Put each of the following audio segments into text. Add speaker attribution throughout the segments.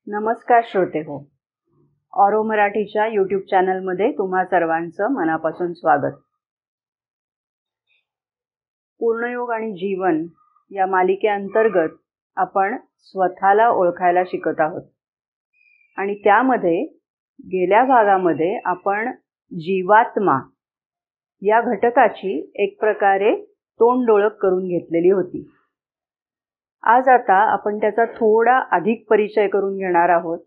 Speaker 1: नमस्कार श्रोते हो. ऑरो मराठीच्या यूट्यूब चॅनलमध्ये तुम्हा सर्वांचं मनापासून स्वागत. पूर्णयोग आणि जीवन या मालिकेअंतर्गत आपण स्वतःला ओळखायला शिकत आहोत आणि त्यामध्ये गेल्या भागामध्ये आपण जीवात्मा या घटकाची एक प्रकारे तोंडओळख करून घेतलेली होती. आज आता आपण त्याचा थोडा अधिक परिचय करून घेणार आहोत.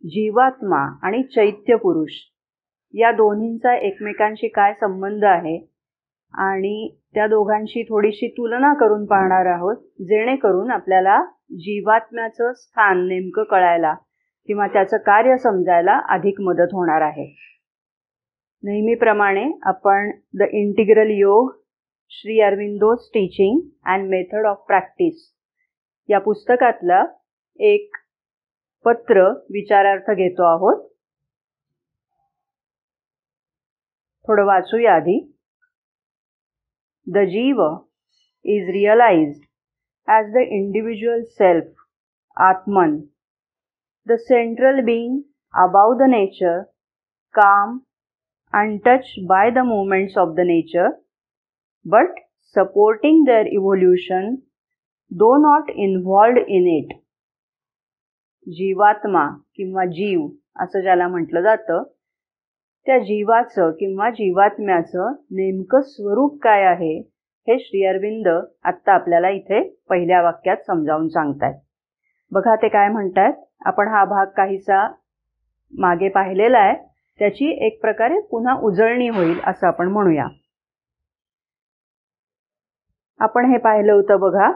Speaker 1: जीवात्मा आणि चैत्य पुरुष या दोन्हींचा एकमेकांशी काय संबंध आहे आणि त्या दोघांशी थोडीशी तुलना करून पाहणार आहोत, जेणेकरून आपल्याला जीवात्म्याचं स्थान नेमकं कळायला किंवा त्याचं कार्य समजायला अधिक मदत होणार आहे. नेहमीप्रमाणे आपण द इंटिग्रल योग, Shri Aurobindo's teaching and method of practice या पुस्तकातलं एक पत्र विचारार्थ घेतो आहोत. थोडं वाचूया आधी. The jiva is realised as the individual self, atman, the central being above the nature, calm, untouched by the movements of the nature, but supporting their evolution, though not involved in it. जीवात्मा किंवा जीव असं ज्याला म्हटलं जातं, त्या जीवाचं किंवा जीवात्म्याचं नेमकं स्वरूप काय आहे हे श्री अरविंद आत्ता आपल्याला इथे पहिल्या वाक्यात समजावून सांगतायत. बघा ते काय म्हणतायत. आपण हा भाग काहीसा मागे पाहिलेला आहे, त्याची एक प्रकारे पुन्हा उजळणी होईल असं आपण म्हणूया. आपण हे पाहिलं होतं बघा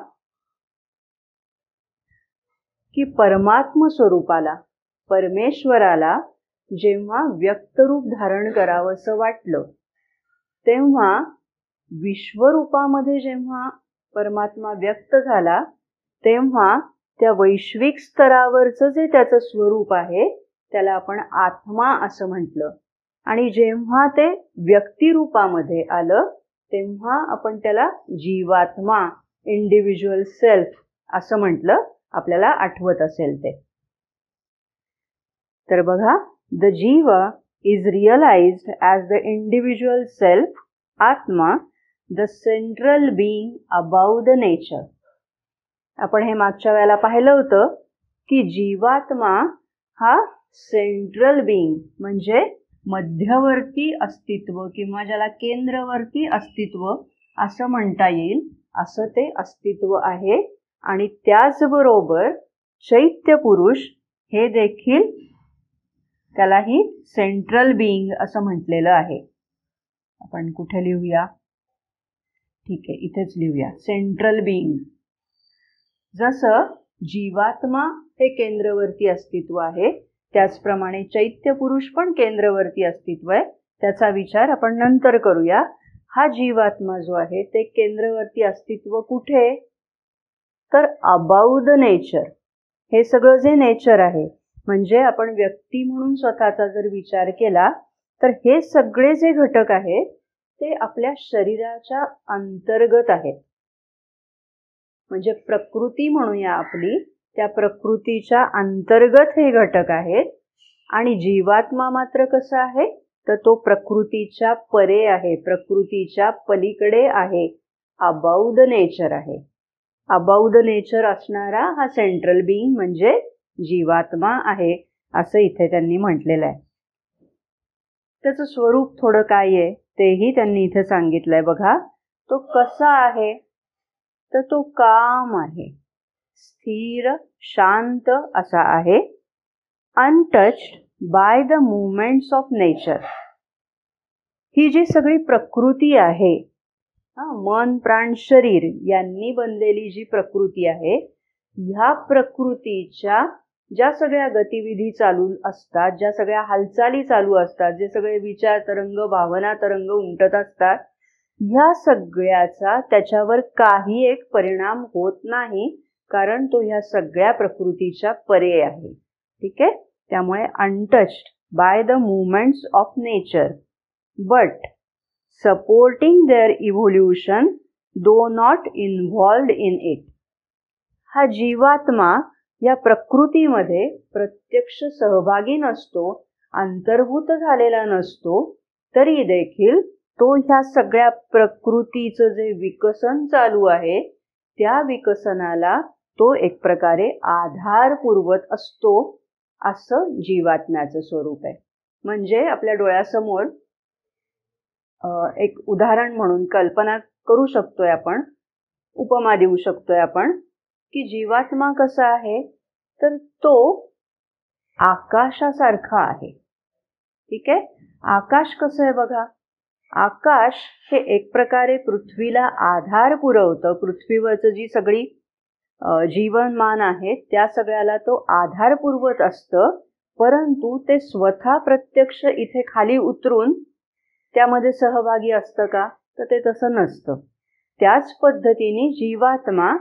Speaker 1: की परमात्म स्वरूपाला, परमेश्वराला जेव्हा व्यक्तरूप धारण करावंसं वाटलं, तेव्हा विश्वरूपामध्ये जेव्हा परमात्मा व्यक्त झाला, तेव्हा त्या वैश्विक स्तरावरचं जे त्याचं स्वरूप आहे त्याला आपण आत्मा असं म्हटलं, आणि जेव्हा ते व्यक्तिरूपामध्ये आलं तेव्हा आपण त्याला जीवात्मा, इंडिव्हिज्युअल सेल्फ असं म्हटलं. आपल्याला आठवत असेल ते. तर बघा, the jiva is realised as the individual self, atma, the central being above the nature. आपण हे मागच्या वेळेला पाहिलं होतं की जीवात्मा हा सेंट्रल बीइंग म्हणजे मध्यवर्ती अस्तित्व किंवा ज्याला केंद्रवर्ती अस्तित्व असं म्हणता येईल, असं ते अस्तित्व आहे. आणि त्याचबरोबर चैत्य पुरुष हे देखील, त्यालाही सेंट्रल बीइंग असं म्हटलेलं आहे. आपण कुठे लिहूया? ठीक आहे, इथेच लिहूया, सेंट्रल बीइंग. जसं जीवात्मा हे केंद्रवर्ती अस्तित्व आहे, त्याचप्रमाणे चैत्य पुरुष पण केंद्रवर्ती अस्तित्व आहे. त्याचा विचार आपण नंतर करूया. हा जीवात्मा जो आहे ते केंद्रवर्ती अस्तित्व कुठे? तर अबाव द नेचर. हे सगळं जे नेचर आहे, म्हणजे आपण व्यक्ती म्हणून स्वतःचा जर विचार केला तर हे सगळे जे घटक आहेत ते आपल्या शरीराच्या अंतर्गत आहेत. म्हणजे प्रकृती म्हणूया आपली, त्या प्रकृतीच्या अंतर्गत हे घटक आहेत. आणि जीवात्मा मात्र कसा आहे, तर तो प्रकृतीच्या परे आहे, प्रकृतीच्या पलीकडे आहे, अबाव द नेचर आहे. अबाव द नेचर असणारा हा सेंट्रल बीइंग म्हणजे जीवात्मा आहे, असं इथे त्यांनी म्हटलेलं आहे. त्याचं स्वरूप थोडं काय आहे तेही त्यांनी इथे सांगितलंय. बघा, तो कसा आहे, तर तो काम आहे, स्थिर, शांत असा आहे. Untouched by the movements of nature. ही जी सगळी प्रकृती आहे, मन, प्राण, शरीर यांनी बनलेली जी प्रकृती आहे, ह्या प्रकृतीच्या ज्या सगळ्या गतिविधी चालू असतात, ज्या सगळ्या हालचाली चालू असतात, जे सगळे विचार तरंग, भावना तरंग उमटत असतात, ह्या सगळ्याचा त्याच्यावर काही एक परिणाम होत नाही, कारण तो ह्या सगळ्या प्रकृतीच्या परे आहे. ठीक आहे. त्यामुळे untouched by the movements of nature, but supporting their evolution, though not involved in it. हा जीवात्मा या प्रकृतीमध्ये प्रत्यक्ष सहभागी नसतो, अंतर्भूत झालेला नसतो, तरी देखील तो ह्या सगळ्या प्रकृतीचं जे विकसन चालू आहे त्या विकसनाला तो एक प्रकारे आधार पुरवत असतो, असं जीवात्म्याचं स्वरूप आहे. म्हणजे आपल्या डोळ्यासमोर एक उदाहरण म्हणून कल्पना करू शकतोय आपण, उपमा देऊ शकतोय आपण, की जीवात्मा कसा आहे, तर तो आकाशासारखा आहे. ठीक आहे. आकाश कसं आहे बघा. आकाश हे एक प्रकारे पृथ्वीला आधार पुरवतं. पृथ्वीवरचं जी सगळी जीवनमान आहे त्या सगळ्याला तो आधार पुरवत असतं, परंतु ते स्वतः प्रत्यक्ष इथे खाली उतरून त्यामध्ये सहभागी असतं का, तर ते तसं नसतं. त्याच पद्धतीने जीवात्मा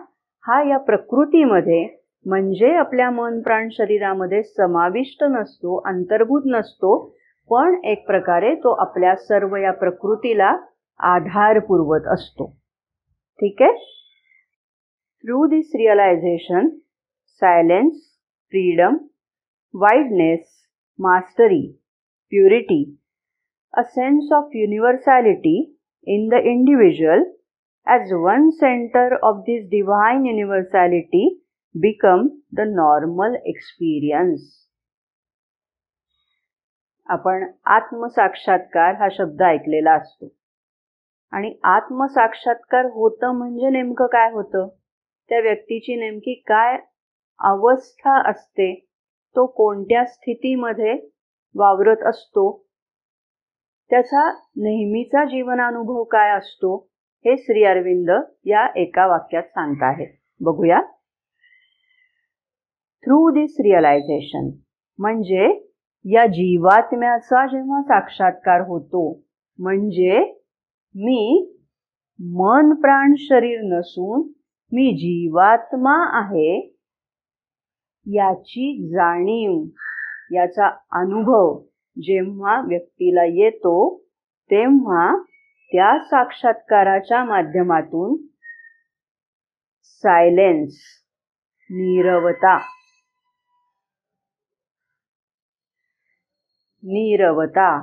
Speaker 1: हा या प्रकृतीमध्ये म्हणजे आपल्या मन प्राण शरीरामध्ये समाविष्ट नसतो, अंतर्भूत नसतो, पण एक प्रकारे तो आपल्या सर्व या प्रकृतीला आधार पुरवत असतो. ठीक आहे. Through this realization, silence, freedom, wideness, mastery, purity, a sense of universality in the individual as one center of this divine universality become the normal experience. आपण आत्मसाक्षात्कार हा शब्द ऐकलेला असतो. आणि आत्मसाक्षात्कार होतं म्हणजे नेमकं काय होतं, त्या व्यक्तीची नेमकी काय अवस्था असते, तो कोणत्या स्थितीमध्ये वावरत असतो, त्याचा नेहमीचा जीवनानुभव काय असतो, हे श्री अरविंद या एका वाक्यात सांगताहेत. बघूया. थ्रू दिस रिअलायझेशन म्हणजे या जीवात्म्याचा जेव्हा साक्षात्कार होतो, म्हणजे मी मन प्राण शरीर नसून मी जीवात्मा आहे याची जाणीव, याचा अनुभव जेव्हा व्यक्तीला येतो, तेव्हा त्या साक्षात्काराच्या माध्यमातून सायलेन्स, नीरवता,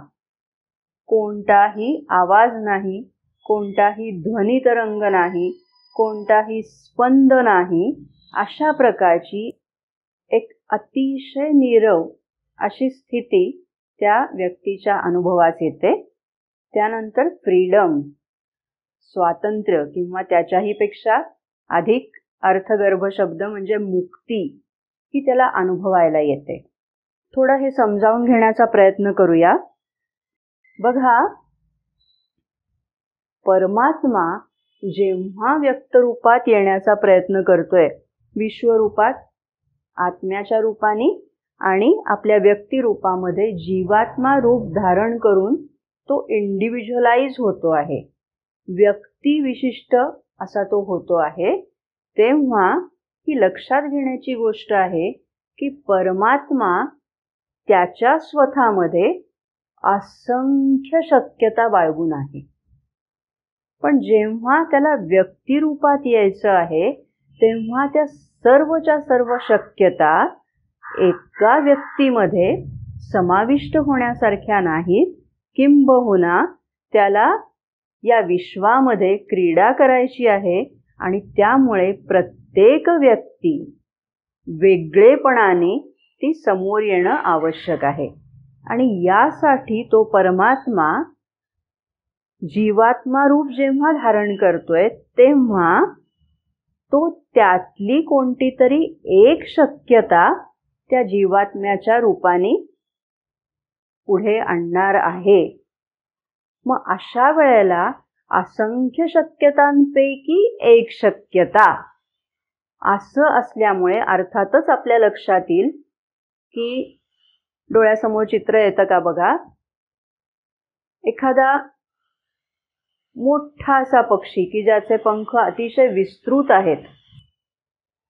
Speaker 1: कोणताही आवाज नाही, कोणताही ध्वनी तरंग नाही, कोणताही स्पंद नाही, अशा प्रकारची एक अतिशय नीरव अशी स्थिती त्या व्यक्तीच्या अनुभवास येते. त्यानंतर फ्रीडम, स्वातंत्र्य किंवा त्याच्याही पेक्षा अधिक अर्थगर्भ शब्द म्हणजे मुक्ती, ही त्याला अनुभवायला येते. थोडं हे समजावून घेण्याचा प्रयत्न करूया. बघा, परमात्मा जेव्हा व्यक्तरूपात येण्याचा प्रयत्न करतोय, विश्वरूपात, आत्म्याच्या रूपाने आणि आपल्या व्यक्तिरूपामध्ये जीवात्मा रूप धारण करून तो इंडिव्हिज्युअलाइज होतो आहे, व्यक्तिविशिष्ट असा तो होतो आहे, तेव्हा ही लक्षात घेण्याची गोष्ट आहे की परमात्मा त्याच्या स्वतःमध्ये असंख्य शक्यता बाळगून आहे. पण जेव्हा त्याला व्यक्तिरूपात यायचं आहे, तेव्हा त्या सर्वच्या सर्व शक्यता एका व्यक्तीमध्ये समाविष्ट होण्यासारख्या नाहीत, किंबहुना त्याला या विश्वामध्ये क्रीडा करायची आहे आणि त्यामुळे प्रत्येक व्यक्ती वेगळेपणाने ती समोर येणं आवश्यक आहे. आणि यासाठी तो परमात्मा जीवात्मा रूप जेव्हा धारण करतोय, तेव्हा तो त्यातली कोणती तरी एक शक्यता त्या जीवात्म्याच्या रूपाने पुढे आणणार आहे. मग अशा वेळेला असंख्य शक्यतांपैकी एक शक्यता असं असल्यामुळे अर्थातच आपल्या लक्षात येईल की डोळ्यासमोर चित्र येतं का बघा, एखादा मोठा असा पक्षी की ज्याचे पंख अतिशय विस्तृत आहेत,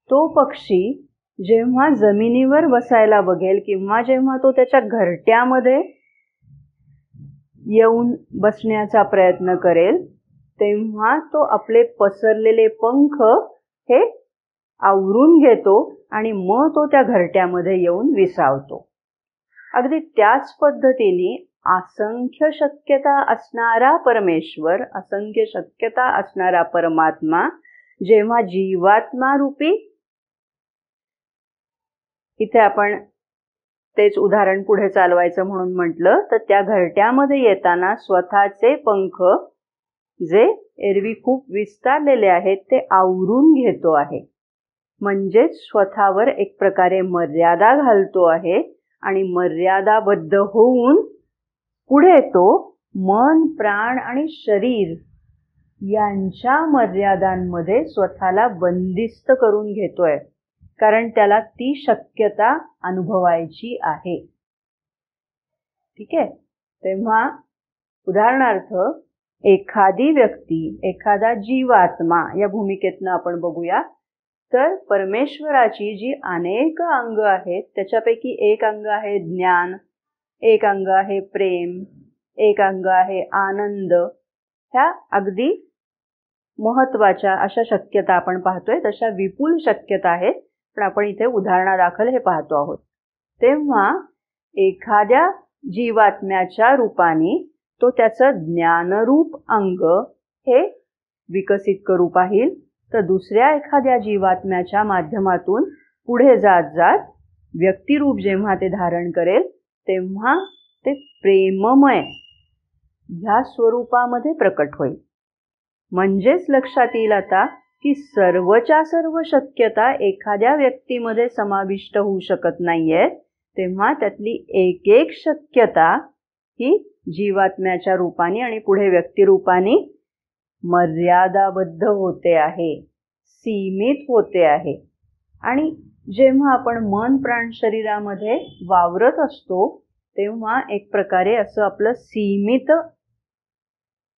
Speaker 1: तो पक्षी जेव्हा जमिनीवर बसायला बघेल किंवा जेव्हा तो त्याच्या घरट्यामध्ये येऊन बसण्याचा प्रयत्न करेल, तेव्हा तो आपले पसरलेले पंख हे आवरून घेतो आणि मग तो त्या घरट्यामध्ये येऊन विसावतो. अगदी त्याच पद्धतीने असंख्य शक्यता असणारा परमेश्वर, असंख्य शक्यता असणारा परमात्मा जेव्हा जीवात्मा रूपी, इथे आपण तेच उदाहरण पुढे चालवायचं म्हणून म्हटलं, तर त्या घरट्यामध्ये येताना स्वतःचे पंख जे एरवी खूप विस्तारलेले आहेत ते आवरून घेतो आहे. म्हणजेच स्वतःवर एक प्रकारे मर्यादा घालतो आहे आणि मर्यादाबद्ध होऊन पुढे तो मन, प्राण आणि शरीर यांच्या मर्यादांमध्ये स्वतःला बंदिस्त करून घेतोय, कारण त्याला ती शक्यता अनुभवायची आहे. ठीक आहे. तेव्हा उदाहरणार्थ एखादी व्यक्ती, एखादा जीवात्मा या भूमिकेतनं आपण बघूया, तर परमेश्वराची जी अनेक अंग आहेत त्याच्यापैकी एक अंग आहे ज्ञान, एक अंग आहे प्रेम, एक अंग आहे आनंद. ह्या अगदी महत्वाच्या अशा शक्यता आपण पाहतोय. तशा विपुल शक्यता आहेत, पण आपण इथे उदाहरणादाखल हे पाहतो आहोत. तेव्हा एखाद्या जीवात्म्याच्या रूपाने तो त्याचं ज्ञानरूप अंग हे विकसित करू पाहिल, तर दुसऱ्या एखाद्या जीवात्म्याच्या माध्यमातून पुढे जात जात व्यक्तिरूप जेव्हा ते धारण करेल तेव्हा ते प्रेममय ह्या स्वरूपामध्ये प्रकट होईल. म्हणजेच लक्षात येईल आता की सर्वच्या सर्व शक्यता एखाद्या व्यक्तीमध्ये समाविष्ट होऊ शकत नाहीये. तेव्हा त्यातली एक एक शक्यता ही जीवात्म्याच्या रूपाने आणि पुढे व्यक्तिरूपाने मर्यादाबद्ध होते आहे, सीमित होते आहे. आणि जेव्हा आपण मन, प्राण, शरीरामध्ये वावरत असतो तेव्हा एक प्रकारे असं आपलं सीमित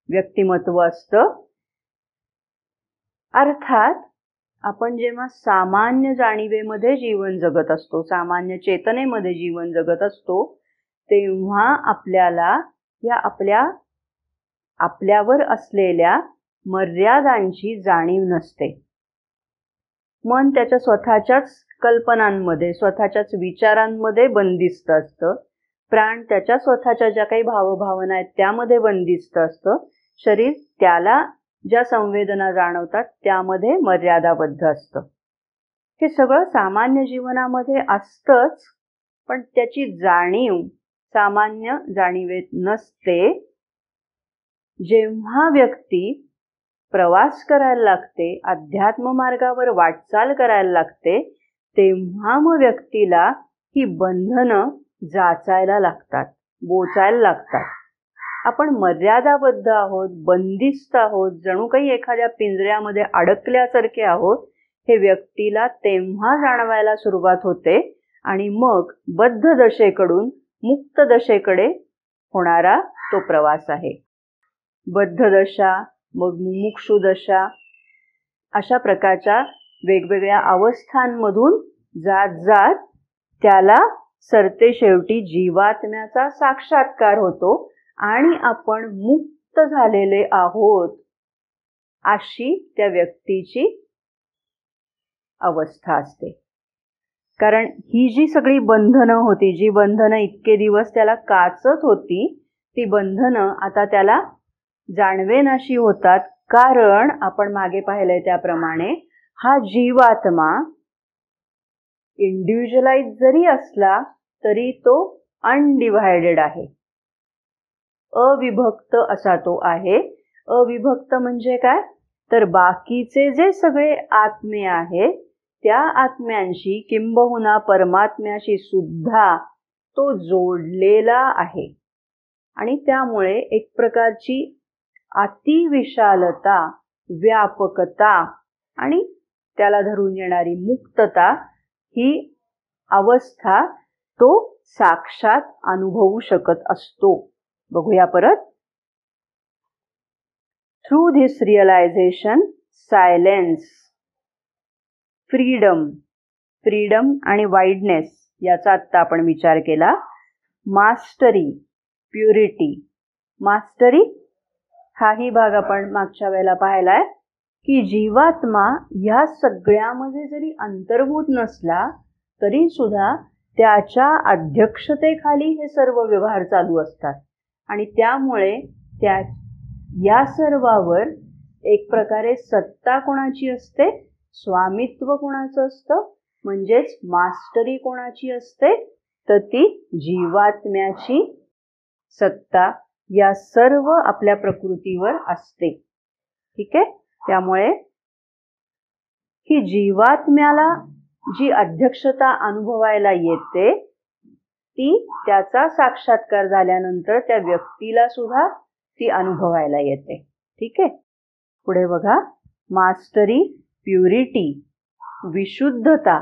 Speaker 1: व्यक्तिमत्व असतं. अर्थात आपण जेव्हा सामान्य जाणीवेमध्ये जीवन जगत असतो, सामान्य चेतनेमध्ये जीवन जगत असतो, तेव्हा आपल्याला या आपल्यावर असलेल्या मर्यादांची जाणीव नसते. मन त्याच्या स्वतःच्याच कल्पनांमध्ये, स्वतःच्याच विचारांमध्ये बंदिस्त असतं. प्राण त्याच्या स्वतःच्या ज्या काही भावभावना आहेत त्यामध्ये बंदिस्त असतं. शरीर त्याला ज्या संवेदना जाणवतात त्यामध्ये मर्यादाबद्ध असतं. हे सगळं सामान्य जीवनामध्ये असतंच, पण त्याची जाणीव सामान्य जाणीवेत नसते. जेव्हा व्यक्ती प्रवास करायला लागते, अध्यात्म मार्गावर वाटचाल करायला लागते, तेव्हा मग व्यक्तीला ही बंधनं जाचायला लागतात, बोचायला लागतात. आपण मर्यादाबद्ध आहोत, बंदिस्त आहोत, जणू काही एखाद्या पिंजऱ्यामध्ये अडकल्यासारखे आहोत, हे व्यक्तीला तेव्हा जाणवायला सुरुवात होते आणि मग बद्ध दशेकडून मुक्त दशेकडे होणारा तो प्रवास आहे. बद्ध दशा, मग मुमुक्षु दशा, अशा प्रकारच्या वेगवेगळ्या अवस्थांमधून जात जात त्याला सरते शेवटी जीवात्म्याचा साक्षात्कार होतो आणि आपण मुक्त झालेले आहोत अशी त्या व्यक्तीची अवस्था असते. कारण ही जी सगळी बंधनं होती, जी बंधनं इतके दिवस त्याला काचत होती, ती बंधनं आता त्याला जाणवेनाशी होतात. कारण आपण मागे पाहिलंय त्याप्रमाणे हा जीवात्मा इंडिव्हिज्युअलाइज जरी असला तरी तो अनडिव्हायडेड आहे, अविभक्त असा तो आहे. अविभक्त म्हणजे काय, तर बाकीचे जे सगळे आत्मे आहेत त्या आत्म्यांशी किंबहुना परमात्म्याशी सुद्धा तो जोडलेला आहे. आणि त्यामुळे एक प्रकारची अतिविशालता, व्यापकता आणि त्याला धरून येणारी मुक्तता ही अवस्था तो साक्षात अनुभवू शकत असतो. बघूया परत. Through this realization, silence, freedom आणि वाईडनेस याचा आत्ता आपण विचार केला. Mastery, purity. मास्टरी हाही भाग आपण मागच्या वेळेला पाहिलाय की जीवात्मा ह्या सगळ्यामध्ये जरी अंतर्भूत नसला तरी सुद्धा त्याच्या अध्यक्षतेखाली हे सर्व व्यवहार चालू असतात आणि त्यामुळे या सर्वावर एक प्रकारे सत्ता कोणाची असते, स्वामित्व कोणाचं असतं, म्हणजेच मास्टरी कोणाची असते, तर ती जीवात्म्याची सत्ता या सर्व आपल्या प्रकृतीवर असते. ठीक आहे. त्यामुळे ही जीवात्म्याला जी अध्यक्षता अनुभवायला येते ती त्याचा साक्षात्कार झाल्यानंतर त्या व्यक्तीला सुद्धा ती अनुभवायला येते. ठीक आहे. पुढे बघा, मास्टरी, प्युरिटी, विशुद्धता,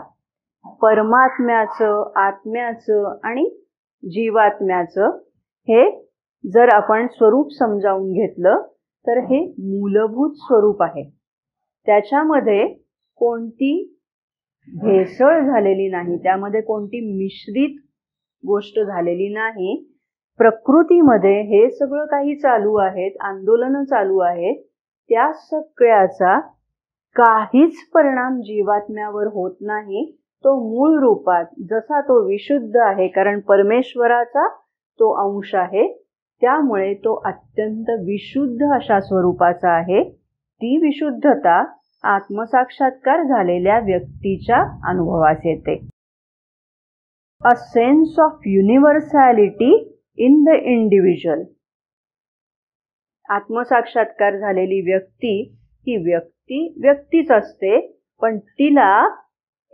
Speaker 1: परमात्म्याचं, आत्म्याचं आणि जीवात्म्याचं हे जर आपण स्वरूप समजावून घेतलं तर हे मूलभूत स्वरूप आहे. त्याच्यामध्ये कोणती भेसळ झालेली नाही, त्यामध्ये कोणती मिश्रित गोष्ट झालेली नाही. प्रकृतीमध्ये हे सगळं काही चालू आहेत, आंदोलनं चालू आहेत, त्या सगळ्याचा काहीच परिणाम जीवात्म्यावर होत नाही. तो मूळ रूपात जसा तो विशुद्ध आहे, कारण परमेश्वराचा तो अंश आहे, त्यामुळे तो अत्यंत विशुद्ध अशा स्वरूपाचा आहे. ती विशुद्धता आत्मसाक्षात्कार झालेल्या व्यक्तीच्या अनुभवास येते. A sense of universality in the individual. आत्मसाक्षात्कार झालेली व्यक्ती ही व्यक्तीच असते, पण तिला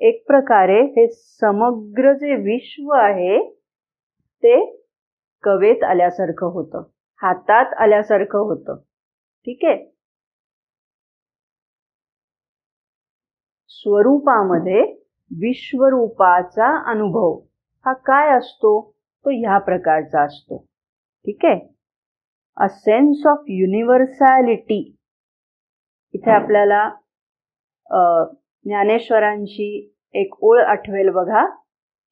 Speaker 1: एक प्रकारे हे समग्र जे विश्व आहे ते कवेत आल्यासारखं होतं, हातात आल्यासारखं होतं. ठीक आहे. स्वरूपामध्ये विश्वरूपाचा अनुभव हा काय असतो, तो ह्या प्रकारचा असतो. ठीक आहे. A sense of universality. इथे आपल्याला ज्ञानेश्वरांची एक ओळ आठवेल बघा.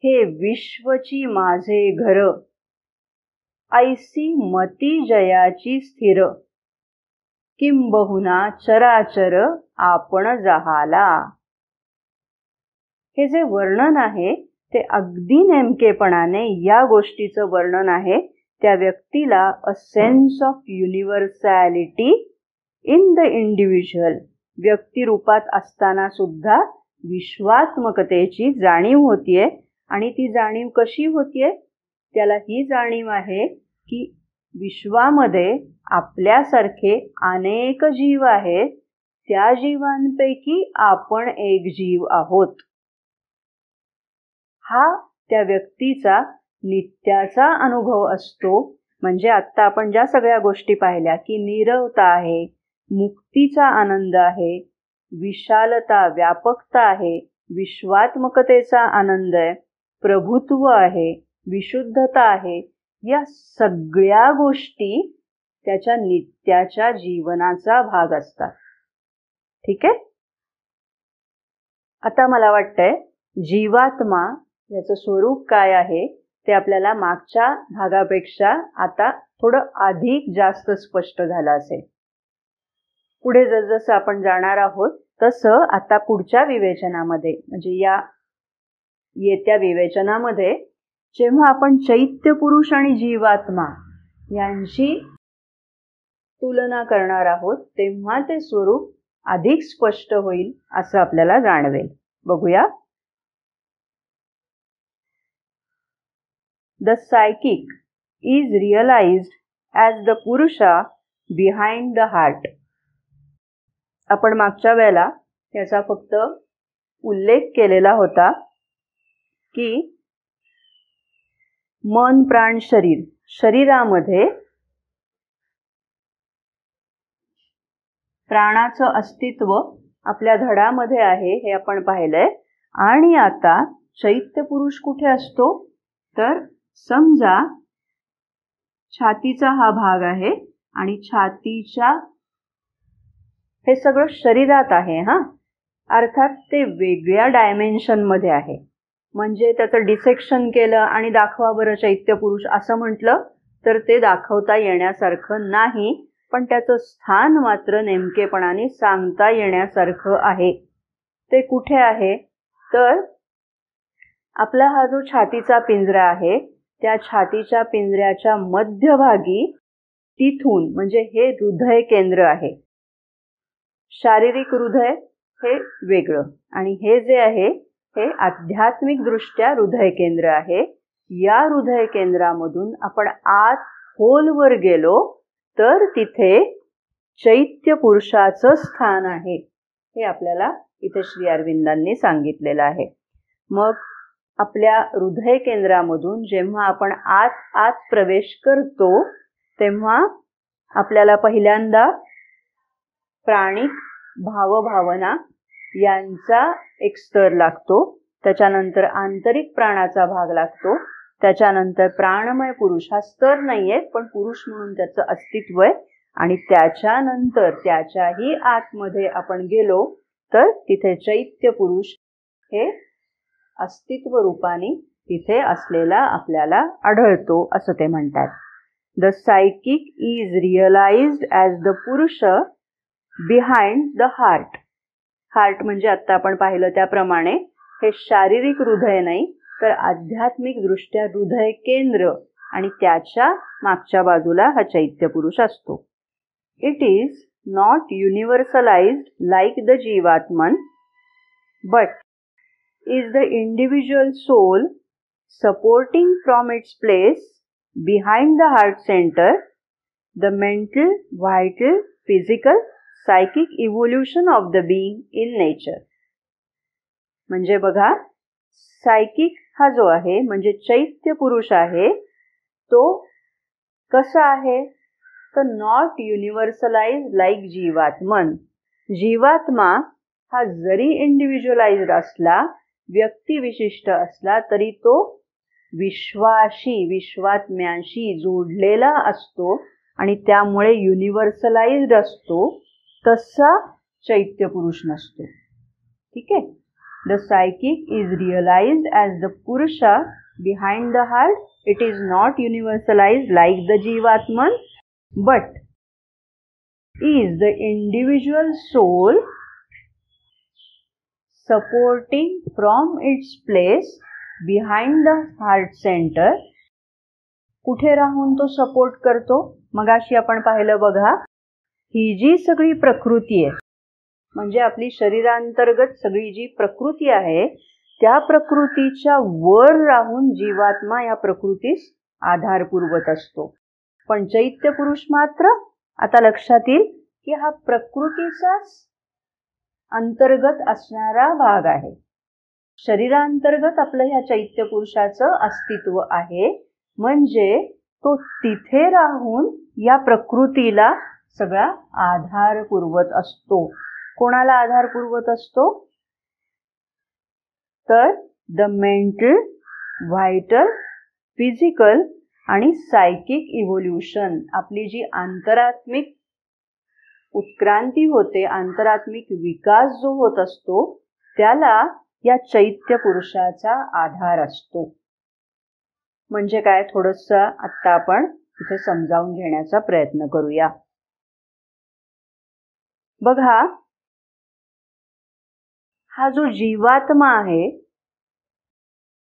Speaker 1: हे विश्वची माझे घर, ऐसी मती जयाची स्थिर, किंबहुना चराचर आपण जहाला. हे जे वर्णन आहे ते अगदी नेमकेपणाने या गोष्टीचं वर्णन आहे. त्या व्यक्तीला a sense of universality in the individual, व्यक्तिरूपात असताना सुद्धा विश्वात्मकतेची जाणीव होतीये. आणि ती जाणीव कशी होतीये? त्याला ही जाणीव आहे की विश्वामध्ये आपल्यासारखे अनेक जीव आहेत, त्या जीवांपैकी आपण एक जीव आहोत. हा त्या व्यक्तीचा नित्याचा अनुभव असतो. म्हणजे आत्ता आपण ज्या सगळ्या गोष्टी पाहिल्या की नीरवता आहे, मुक्तीचा आनंद आहे, विशालता, व्यापकता आहे, विश्वात्मकतेचा आनंद आहे, प्रभुत्व आहे, विशुद्धता आहे, या सगळ्या गोष्टी त्याच्या नित्याच्या जीवनाचा भाग असतात. ठीक आहे. आता मला वाटतंय जीवात्मा याचं स्वरूप काय आहे ते आपल्याला मागच्या भागापेक्षा आता थोडं अधिक जास्त स्पष्ट झालं असेल. पुढे जसजसं आपण जाणार आहोत तसं आता पुढच्या विवेचनामध्ये, म्हणजे या येत्या विवेचनामध्ये जेव्हा आपण चैत्य पुरुष आणि जीवात्मा यांची तुलना करणार आहोत तेव्हा ते स्वरूप अधिक स्पष्ट होईल असं आपल्याला जाणवेल. बघूया. The psychic is realized as the Purusha behind the heart. आपण मागच्या वेळेला याचा फक्त उल्लेख केलेला होता की मन, प्राण, शरीर, शरीरामध्ये प्राणाचं अस्तित्व आपल्या धडामध्ये आहे हे आपण पाहिलंय. आणि आता चैत्य पुरुष कुठे असतो तर समजा छातीचा हा भाग आहे आणि छातीच्या हे सगळं शरीरात आहे. अर्थात ते वेगळ्या डायमेन्शनमध्ये आहे. म्हणजे त्याचं डिसेक्शन केलं आणि दाखवा बरं चैत्य पुरुष असं म्हटलं तर ते दाखवता येण्यासारखं नाही. पण त्याचं स्थान मात्र नेमकेपणाने सांगता येण्यासारखं आहे. ते कुठे आहे? तर आपला हा जो छातीचा पिंजरा आहे, त्या छातीच्या पिंजऱ्याच्या मध्यभागी तिथून, म्हणजे हे हृदय केंद्र आहे. शारीरिक हृदय हे वेगळं आणि हे जे आहे हे आध्यात्मिक दृष्ट्या हृदय केंद्र आहे. या हृदय केंद्रामधून आपण आत खोलवर गेलो तर तिथे चैत्य पुरुषाचं स्थान आहे. हे आपल्याला इथे श्री अरविंदांनी सांगितलेलं आहे. मग आपल्या हृदय केंद्रामधून जेव्हा आपण आत प्रवेश करतो तेव्हा आपल्याला पहिल्यांदा प्राणिक भावभावना यांचा एक स्तर लागतो. त्याच्यानंतर आंतरिक प्राणाचा भाग लागतो. त्याच्यानंतर प्राणमय पुरुष हा स्तर नाहीये, पण पुरुष म्हणून त्याचं अस्तित्व आहे. आणि त्याच्यानंतर त्याच्याही आतमध्ये आपण गेलो तर तिथे चैत्य पुरुष हे अस्तित्व रूपाने तिथे असलेला आपल्याला आढळतो, असं ते म्हणतात. The psychic is realised as the purusha behind the heart. Heart म्हणजे आता आपण पाहिलं त्याप्रमाणे हे शारीरिक हृदय नाही, तर आध्यात्मिक दृष्ट्या हृदय केंद्र आणि त्याच्या मागच्या बाजूला हा चैत्य पुरुष असतो. It is not universalised like the jivatman, but is the individual soul supporting from its place behind the heart centre the mental, vital, physical, psychic evolution of the being in nature. म्हणजे बघा, सायकिक हा जो आहे म्हणजे चैत्य पुरुष आहे तो कसा आहे? तर नॉट युनिव्हर्सलाइज लाईक जीवात्मन. जीवात्मा हा जरी इंडिव्हिज्युअलाइज्ड असला, व्यक्तिविशिष्ट असला, तरी तो विश्वाशी, विश्वात्म्याशी जोडलेला असतो आणि त्यामुळे युनिव्हर्सलाइज्ड असतो. तसा चैत्य पुरुष नसतो. ठीक आहे. The psychic is realised as the purusha behind the heart. It is not universalised like the jivatman, but is the individual soul supporting from its place behind the heart center. कुठे राहून तो सपोर्ट करतो? मगाशी आपण पाहिलं बघा, ही जी सगळी प्रकृती आहे म्हणजे आपली शरीरांतर्गत सगळी जी प्रकृती आहे त्या प्रकृतीच्या वर राहून जीवात्मा या प्रकृतीस आधार पुरवत असतो. पण चैत्य पुरुष मात्र, आता लक्षात येईल की हा प्रकृतीचाच अंतर्गत असणारा भाग आहे. शरीरांतर्गत आपलं ह्या चैत्य पुरुषाचं अस्तित्व आहे. म्हणजे तो तिथे राहून या प्रकृतीला सगळा आधार पुरवत असतो. कोणाला आधार पुरवत असतो? तर द मेंटल, व्हायटल, फिजिकल आणि सायकिक इव्होल्युशन, आपली जी आंतरात्मिक उत्क्रांती होते, आंतरात्मिक विकास जो होत असतो त्याला या चैत्य पुरुषाचा आधार असतो. म्हणजे काय, थोडंसं आत्ता आपण इथे समजावून घेण्याचा प्रयत्न करूया. बघा, हा जो जीवात्मा आहे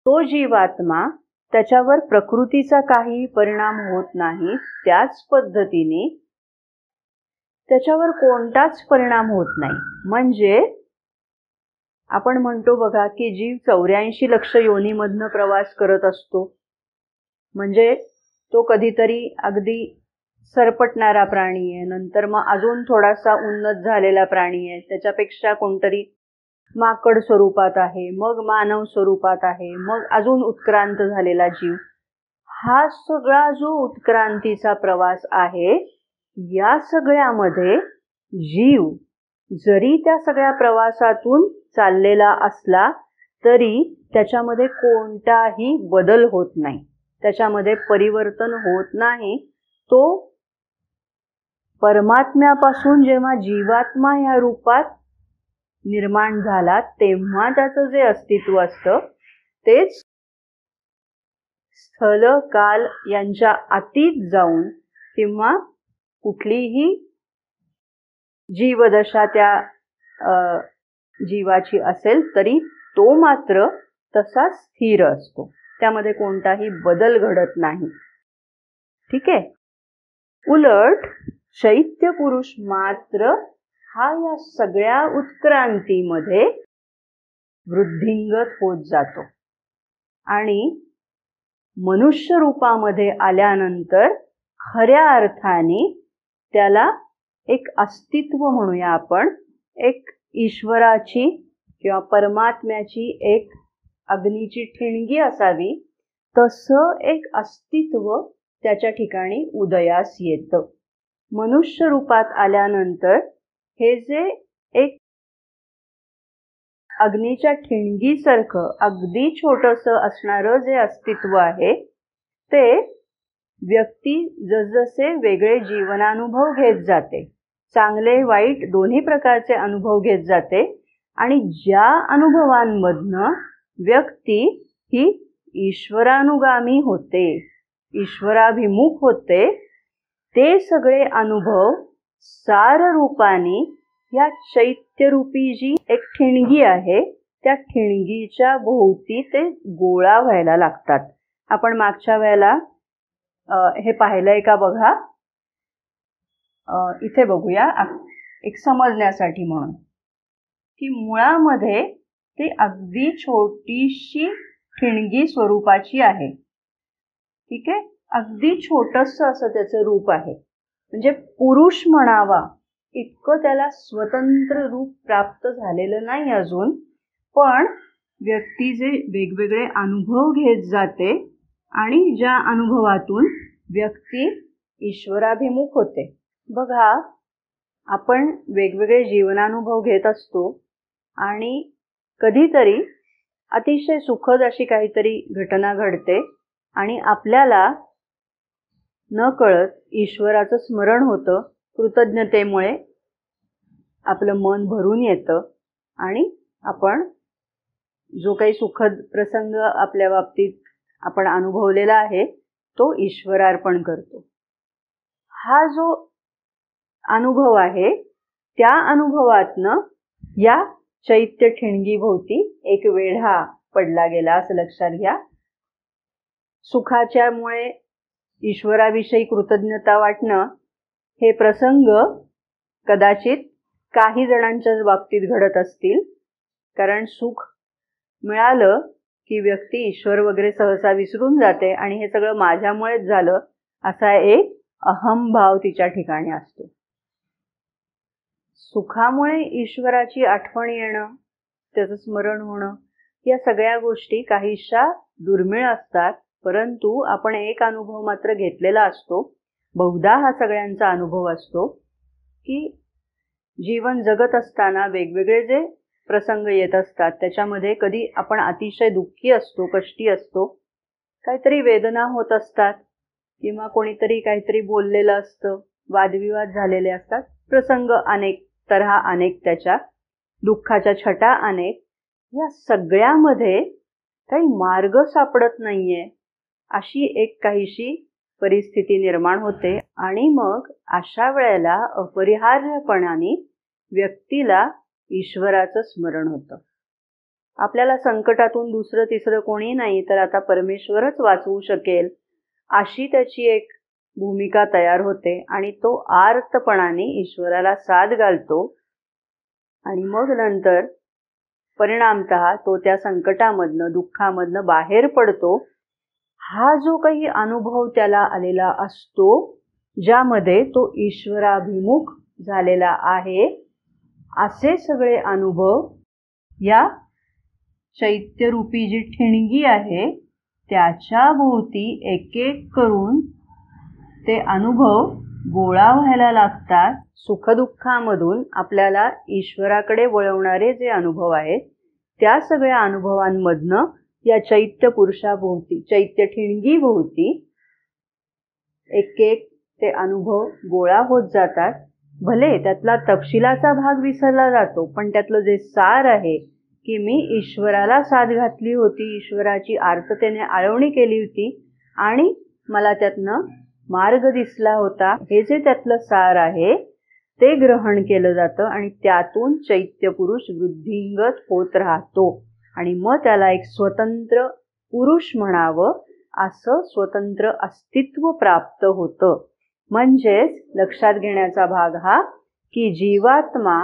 Speaker 1: तो जीवात्मा त्याच्यावर प्रकृतीचा काही परिणाम होत नाही. त्याच पद्धतीने त्याच्यावर कोणताच परिणाम होत नाही. म्हणजे आपण म्हणतो बघा की जीव 84 लक्ष योनीमधनं प्रवास करत असतो. म्हणजे तो कधीतरी अगदी सरपटणारा प्राणी आहे, नंतर मग अजून थोडासा उन्नत झालेला प्राणी आहे, त्याच्यापेक्षा कोणतरी माकड स्वरूपात आहे, मग मानव स्वरूपात आहे, मग अजून उत्क्रांत झालेला जीव. हा सगळा जो उत्क्रांतीचा प्रवास आहे या सगळ्यामध्ये जीव जरी त्या सगळ्या प्रवासातून चाललेला असला तरी त्याच्यामध्ये कोणताही बदल होत नाही, त्याच्यामध्ये परिवर्तन होत नाही. तो परमात्म्यापासून जेव्हा जीवात्मा ह्या रूपात निर्माण झाला तेव्हा त्याचं जे अस्तित्व असतं तेच स्थल काल यांच्या अतीत जाऊन किंवा कुठलीही जीवदशा त्या जीवाची असेल तरी तो मात्र तसा स्थिर असतो, त्यामध्ये कोणताही बदल घडत नाही. ठीक आहे. उलट चैत्य पुरुष मात्र हा या सगळ्या उत्क्रांतीमध्ये वृद्धिंगत होत जातो आणि मनुष्य रूपामध्ये आल्यानंतर खऱ्या अर्थाने त्याला एक अस्तित्व म्हणूया आपण, एक ईश्वराची किंवा परमात्म्याची एक अग्नीची ठिणगी असावी तसं एक अस्तित्व त्याच्या ठिकाणी उदयास येतं. मनुष्य रूपात आल्यानंतर हे जे एक अग्नीच्या ठिणगीसारखं अगदी छोटंसं असणारं जे अस्तित्व आहे ते व्यक्ती जसजसे वेगळे जीवनानुभव घेत जाते, चांगले वाईट दोन्ही प्रकारचे अनुभव घेत जाते आणि ज्या अनुभवांमधनं व्यक्ती ही ईश्वरानुगामी होते, ईश्वराभिमुख होते, ते सगळे अनुभव सार रूपाने या चैत्यरूपी जी एक ठिणगी आहे त्या ठिणगीच्या भोवती ते गोळा व्हायला लागतात. आपण मागच्या वेळेला हे पाहिलंय का बघा. इथे बघूया एक समजण्यासाठी म्हणून की मुळामध्ये ते अगदी छोटीशी ठिणगी स्वरूपाची आहे. ठीक आहे. अगदी छोटंसं असं त्याचं रूप आहे. म्हणजे पुरुष म्हणावा इतकं त्याला स्वतंत्र रूप प्राप्त झालेलं नाही अजून, पण व्यक्ती जे वेगवेगळे अनुभव घेत जाते आणि ज्या अनुभवातून व्यक्ती ईश्वराभिमुख होते. बघा, आपण वेगवेगळे जीवनानुभव घेत असतो आणि कधीतरी अतिशय सुखद अशी काहीतरी घटना घडते आणि आपल्याला न कळत ईश्वराचं स्मरण होतं. कृतज्ञतेमुळे आपलं मन भरून येतं आणि आपण जो काही सुखद प्रसंग आपल्या बाबतीत आपण अनुभवलेला आहे तो ईश्वरार्पण करतो. हा जो अनुभव आहे त्या अनुभवातनं या चैत्य ठिणगीभोवती एक वेढा पडला गेला असं लक्षात घ्या. सुखाच्यामुळे ईश्वराविषयी कृतज्ञता वाटणं हे प्रसंग कदाचित काही जणांच्याच बाबतीत घडत असतील, कारण सुख मिळालं की व्यक्ती ईश्वर वगैरे सहसा विसरून जाते आणि हे सगळं माझ्यामुळेच झालं असा एक अहंभाव तिच्या ठिकाणी असतो. सुखामुळे ईश्वराची आठवण येणं, त्याचं स्मरण होणं, या सगळ्या गोष्टी काहीशा दुर्मिळ असतात, परंतु आपण एक अनुभव मात्र घेतलेला असतो. बहुधा हा सगळ्यांचा अनुभव असतो की जीवन जगत असताना वेगवेगळे जे प्रसंग येत असतात त्याच्यामध्ये कधी आपण अतिशय दुःखी असतो, कष्टी असतो, काहीतरी वेदना होत असतात किंवा कोणीतरी काहीतरी बोललेलं असतं, वादविवाद झालेले असतात, प्रसंग अनेक, तऱ्हा अनेक, त्याच्या दुःखाच्या छटा अनेक. या सगळ्यामध्ये काही मार्ग सापडत नाहीये अशी एक काहीशी परिस्थिती निर्माण होते आणि मग अशा वेळेला अपरिहार्यपणाने व्यक्तीला ईश्वराचं स्मरण होतं. आपल्याला संकटातून दुसरं तिसरं कोणी नाही तर आता परमेश्वरच वाचवू शकेल अशी त्याची एक भूमिका तयार होते आणि तो आर्तपणाने ईश्वराला साद घालतो आणि मग नंतर परिणामतः तो त्या संकटामधनं, दुःखामधनं बाहेर पडतो. हा जो काही अनुभव त्याला आलेला असतो ज्यामध्ये तो ईश्वराभिमुख झालेला आहे, असे सगळे अनुभव या चैत्यरूपी जी ठिणगी आहे त्याच्या भोवती एक एक करून ते अनुभव गोळा व्हायला लागतात. सुखदुःखामधून आपल्याला ईश्वराकडे वळवणारे जे अनुभव आहेत त्या सगळ्या अनुभवांमधनं या चैत्य पुरुषाभोवती, चैत्य ठिणगीभोवती एक एक ते अनुभव गोळा होत जातात. भले त्यातला तपशिलाचा भाग विसरला जातो, पण त्यातलं जे सार आहे की मी ईश्वराला साथ घातली होती, ईश्वराची आर्ततेने आळवणी केली होती आणि मला त्यातनं मार्ग दिसला होता, हे जे त्यातलं सार आहे ते ग्रहण केलं जातं आणि त्यातून चैत्य पुरुष वृद्धिंगत होत राहतो आणि मग त्याला एक स्वतंत्र पुरुष म्हणावं असं स्वतंत्र अस्तित्व प्राप्त होतं. म्हणजेच लक्षात घेण्याचा भाग हा की जीवात्मा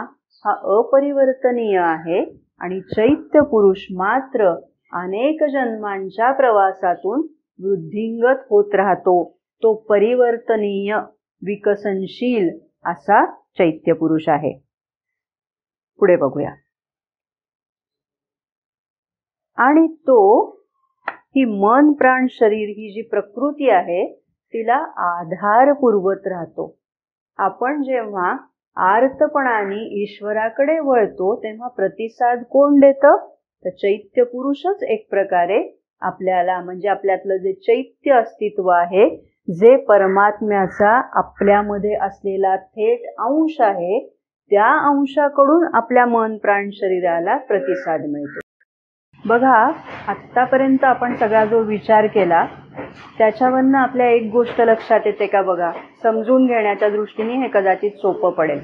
Speaker 1: हा अपरिवर्तनीय आहे आणि चैत्य पुरुष मात्र अनेक जन्मांच्या प्रवासातून वृद्धिंगत होत राहतो. तो परिवर्तनीय विकसनशील असा चैत्य पुरुष आहे. पुढे बघूया. आणि तो ही मन प्राण शरीर ही जी प्रकृती आहे तिला आधार पुरवत राहतो. आपण जेव्हा आर्तपणाने ईश्वराकडे वळतो तेव्हा प्रतिसाद कोण देतं? तर चैत्य पुरुषच एक प्रकारे आपल्याला, म्हणजे आपल्यातलं जे चैत्य अस्तित्व आहे, जे परमात्म्याचा आपल्यामध्ये असलेला थेट अंश आहे, त्या अंशाकडून आपल्या मन प्राण शरीराला प्रतिसाद मिळतो. बघा, आत्तापर्यंत आपण सगळा जो विचार केला त्याच्यावरनं आपल्या एक गोष्ट लक्षात येते का बघा, समजून घेण्याच्या दृष्टीने हे कदाचित सोपं पडेल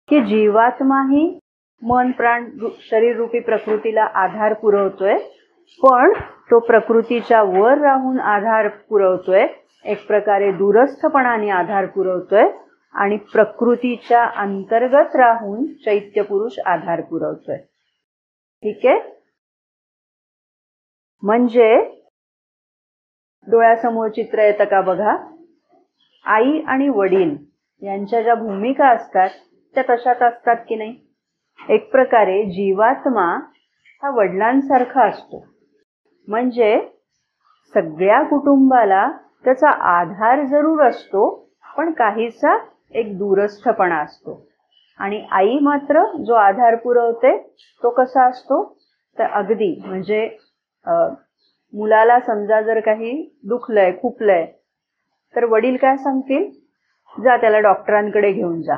Speaker 1: की जीवात्मा ही मन प्राण शरीर रूपी प्रकृतीला आधार पुरवतोय, पण तो प्रकृतीच्या वर राहून आधार पुरवतोय, एक प्रकारे दूरस्थपणाने आधार पुरवतोय आणि प्रकृतीच्या अंतर्गत राहून चैत्य पुरुष आधार पुरवतोय. ठीक आहे. म्हणजे डोळ्यासमोर चित्र येतं का बघा, आई आणि वडील यांच्या ज्या भूमिका असतात त्या तशाच असतात की नाही. एक प्रकारे जीवात्मा हा वडिलांसारखा असतो, म्हणजे सगळ्या कुटुंबाला त्याचा आधार जरूर असतो, पण काहीसा एक दूरस्थपणा असतो. आणि आई मात्र जो आधार पुरवते तो कसा असतो, तर अगदी म्हणजे मुलाला समजा जर काही दुखलंय, खुपलंय, तर वडील काय सांगतील, जा त्याला डॉक्टरांकडे घेऊन जा.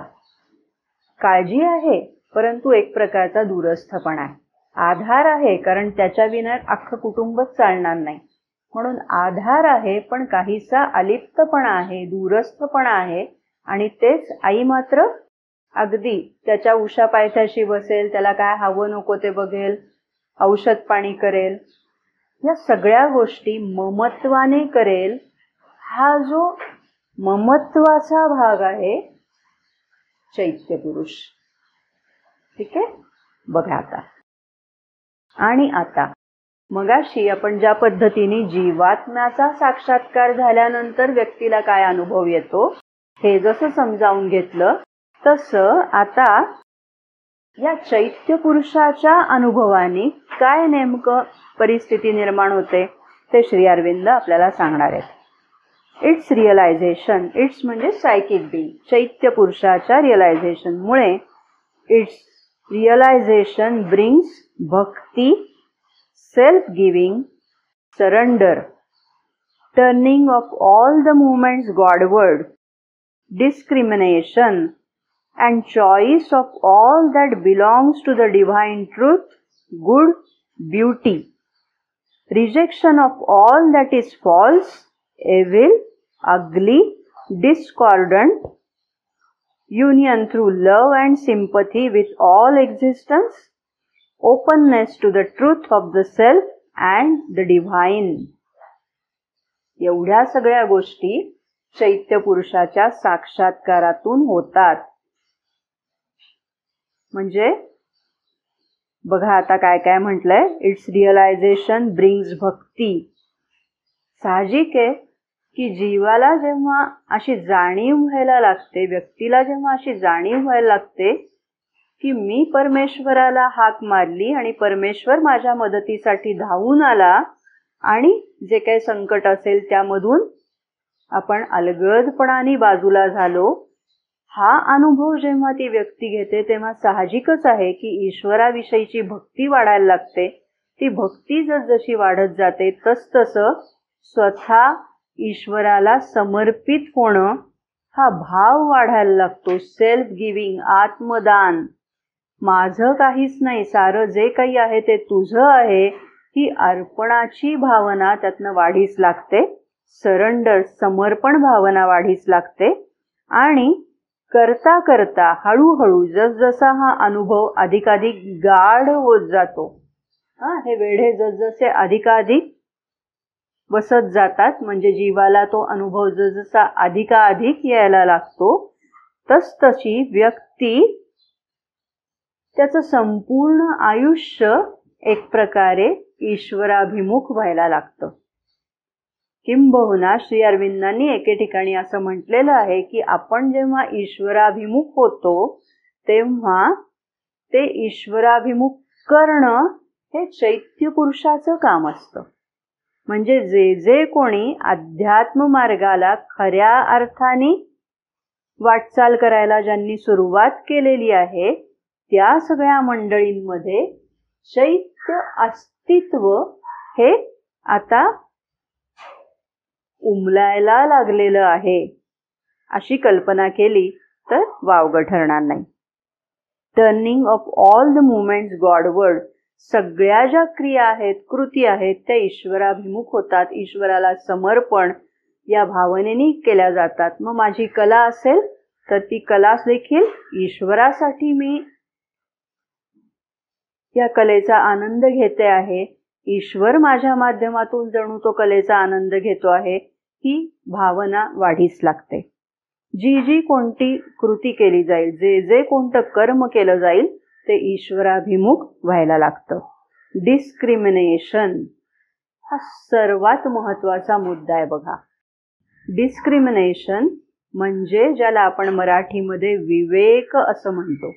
Speaker 1: काळजी आहे, परंतु एक प्रकारचा दूरस्थपणा आहे. आधार आहे, कारण त्याच्या विना अख्खं कुटुंबच चालणार नाही. म्हणून आधार आहे, पण काहीसा अलिप्तपणा आहे, दूरस्थपणा आहे. आणि तेच आई मात्र अगदी त्याच्या उशा पायथ्याशी बसेल, त्याला काय हवं नको ते बघेल, औषध पाणी करेल, या सगळ्या गोष्टी ममत्वाने करेल. हा जो ममत्वाचा भाग आहे चैत्य पुरुष. ठीक आहे. बघा आता, आणि आता मगाशी आपण ज्या पद्धतीने जीवात्म्याचा साक्षात्कार झाल्यानंतर व्यक्तीला काय अनुभव येतो हे जसं समजावून घेतलं, तसं आता या चैत्य पुरुषाच्या अनुभवाने काय नेमकं परिस्थिती निर्माण होते ते श्री अरविंद आपल्याला सांगणार आहेत. इट्स रिअलायझेशन, इट्स म्हणजे सायकिक बीइंग, चैत्य पुरुषाच्या रिअलायझेशनमुळे, its realisation brings bhakti, self giving, surrender, turning of all the movements Godward, discrimination and choice of all that belongs to the divine truth, good, beauty, rejection of all that is false, evil, ugly, discordant, union through love and sympathy with all existence, openness to the truth of the self and the divine. एवढ्या सगळ्या गोष्टी चैत्य पुरुषाच्या साक्षात्कारातून होतात. म्हणजे बघा आता काय काय म्हटलंय, इट्स रिअलायझेशन ब्रिंग्स भक्ती. साहजिक आहे की जीवाला जेव्हा अशी जाणीव व्हायला लागते, व्यक्तीला जेव्हा अशी जाणीव व्हायला लागते की मी परमेश्वराला हाक मारली आणि परमेश्वर माझ्या मदतीसाठी धावून आला आणि जे काही संकट असेल त्यामधून आपण अलगदपणाने बाजूला झालो, हा अनुभव जेव्हा ती व्यक्ती घेते तेव्हा साहजिकच आहे की ईश्वराविषयीची भक्ती वाढायला लागते. ती भक्ती जशी वाढत जाते तसतसं स्वतः ईश्वराला समर्पित होणं हा भाव वाढायला लागतो. सेल्फ गिव्हिंग, आत्मदान, माझं काहीच नाही, सारं जे काही आहे ते तुझं आहे, ही अर्पणाची भावना त्यातनं वाढीस लागते. सरेंडर समर्पण भावना वाढीस लागते आणि करता करता हळूहळू जसजसा हा अनुभव अधिकाधिक गाढ होत जातो, हे वेढे जसजसे अधिकाधिक बसत जातात, म्हणजे जीवाला तो अनुभव जसजसा अधिकाधिक यायला लागतो, तसतशी व्यक्ती त्याचं संपूर्ण आयुष्य एक प्रकारे ईश्वराभिमुख व्हायला लागतं. किंबहुना श्री अरविंदांनी एके ठिकाणी असं म्हटलेलं आहे की आपण जेव्हा ईश्वराभिमुख होतो तेव्हा ते ईश्वराभिमुख करणं हे चैत्य पुरुषाचं काम असतं. म्हणजे जे जे कोणी अध्यात्म मार्गाला खऱ्या अर्थाने वाटचाल करायला ज्यांनी सुरुवात केलेली आहे त्या सगळ्या मंडळींमध्ये चैत्य अस्तित्व हे आता उमलायला लागलेलं आहे, अशी कल्पना केली तर वावगं ठरणार नाही. Turning of all the movements Godward, सगळ्या ज्या क्रिया आहेत, कृती आहेत, त्या ईश्वराभिमुख होतात. ईश्वराला समर्पण या भावनेने केल्या जातात. मग माझी कला असेल तर ती कला देखील ईश्वरासाठी मी या कलेचा आनंद घेते आहे, ईश्वर माझ्या माध्यमातून जणू तो कलेचा आनंद घेतो आहे, ही भावना वाढीस लागते. जी जी कोणती कृती केली जाईल, जे जे कोणतं कर्म केलं जाईल ते ईश्वराभिमुख व्हायला लागतं. डिस्क्रिमिनेशन हा सर्वात महत्वाचा मुद्दा आहे बघा. डिस्क्रिमिनेशन म्हणजे ज्याला आपण मराठीमध्ये विवेक असं म्हणतो.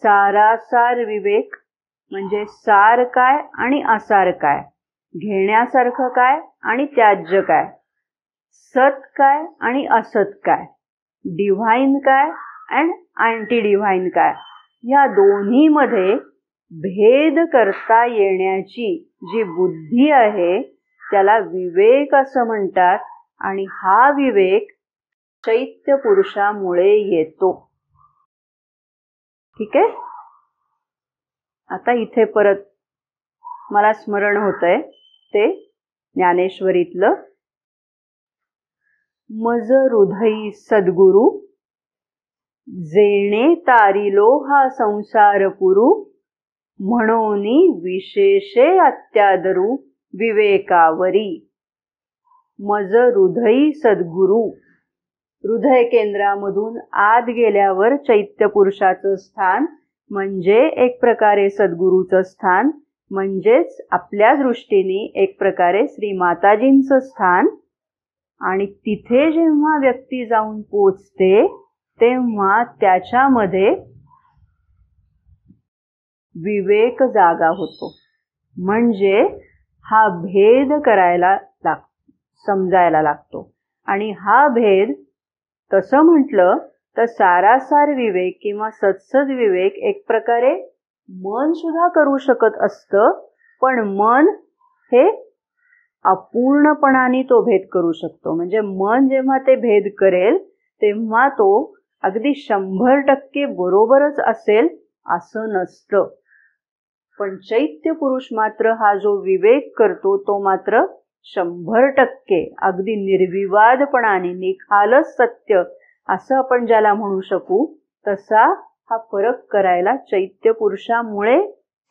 Speaker 1: सारासार विवेक म्हणजे सार काय आणि असार काय, घेण्यासारखं काय आणि त्याज्य काय, सत काय आणि असत काय, डिव्हाइन काय अँड अँटी डिव्हाइन काय, या दोन्हीमध्ये भेद करता येण्याची जी बुद्धी आहे त्याला विवेक असं म्हणतात. आणि हा विवेक चैत्य पुरुषामुळे येतो. ठीक आहे. आता इथे परत मला स्मरण होतंय ते ज्ञानेश्वरीतलं, मज हृदयी सद्गुरु जेणे तारिलो हा संसार पुरू, म्हणोनी विशेषे अत्यादरू विवेकावरी. मज हृदयी सद्गुरु, हृदय केंद्रामधून आत गेल्यावर चैत्य पुरुषाचं स्थान म्हणजे एक प्रकारे सद्गुरूचं स्थान, म्हणजेच आपल्या दृष्टीने एक प्रकारे श्री माताजींचं स्थान. आणि तिथे जेव्हा व्यक्ती जाऊन पोचते तेव्हा त्याच्यामध्ये विवेक जागा होतो. म्हणजे हा भेद करायला समजायला लागतो. आणि हा भेद तसं म्हटलं तर सारासार विवेक किंवा सत्सद विवेक एक प्रकारे मन सुद्धा करू शकत असतं, पण मन हे अपूर्णपणाने तो भेद करू शकतो. म्हणजे मन जेव्हा ते भेद करेल तेव्हा तो अगदी 100% बरोबरच असेल असं नसतं. पण चैत्य पुरुष मात्र हा जो विवेक करतो तो मात्र 100% अगदी निर्विवादपणाने निखालस सत्य असं आपण ज्याला म्हणू शकू, तसा हा फरक करायला चैत्य पुरुषामुळे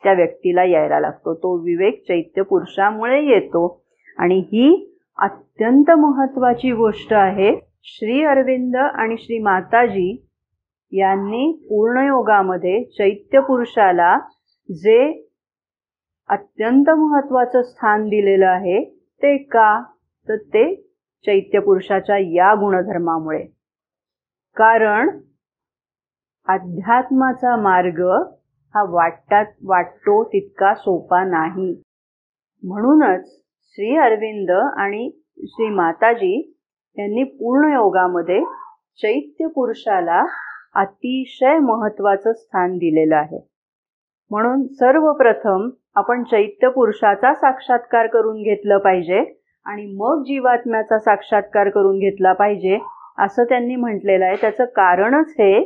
Speaker 1: त्या व्यक्तीला यायला लागतो. तो विवेक चैत्य पुरुषामुळे येतो. आणि ही अत्यंत महत्वाची गोष्ट आहे. श्री अरविंद आणि श्री माताजी यांनी पूर्णयोगामध्ये चैत्य पुरुषाला जे अत्यंत महत्वाचं स्थान दिलेलं आहे ते का, तर ते चैत्य पुरुषाच्या या गुणधर्मामुळे. कारण अध्यात्माचा मार्ग हा वाटतो तितका सोपा नाही. म्हणूनच श्री अरविंद आणि श्री माताजी यांनी पूर्ण योगामध्ये चैत्य पुरुषाला अतिशय महत्वाचं स्थान दिलेलं आहे. म्हणून सर्वप्रथम आपण चैत्य पुरुषाचा साक्षात्कार करून घेतलं पाहिजे आणि मग जीवात्म्याचा साक्षात्कार करून घेतला पाहिजे असं त्यांनी म्हटलेलं आहे. त्याचं कारणच हे